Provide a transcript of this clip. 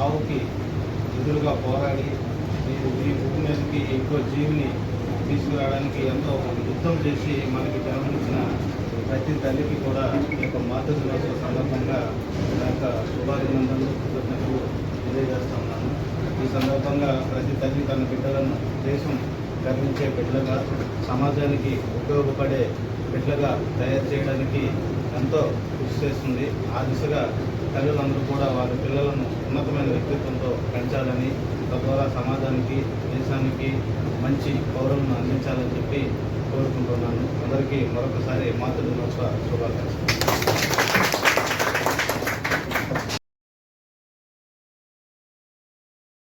చావుకి ఎదురుగా పోరాడి ఈ భూమి మీదకి ఇంకో జీవిని తీసుకురావడానికి ఎంతో యుద్ధం చేసి మనకి జన్మనిచ్చిన ప్రతి తల్లికి కూడా ఈ యొక్క మాతృ దినోత్సవ సందర్భంగా నా యొక్క శుభాభినందనలు కృతజ్ఞతలు తెలియజేస్తా ఉన్నాను. ఈ సందర్భంగా ప్రతి తల్లి తన బిడ్డలను దేశం గర్వించే బిడ్డలుగా, సమాజానికి ఉపయోగపడే బిడ్డలుగా తయారు చేయడానికి ఎంతో కృషి చేస్తుంది. ఆ దిశగా తల్లులందరూ కూడా వారి పిల్లలను ఉన్నతమైన వ్యక్తిత్వంతో పెంచాలని, తద్వారా సమాజానికి, దేశానికి మంచి పౌరులను అందించాలని చెప్పి కోరుకుంటున్నాను. అందరికీ మరొకసారి మాతృ దినోత్సవ శుభాకాంక్షలు.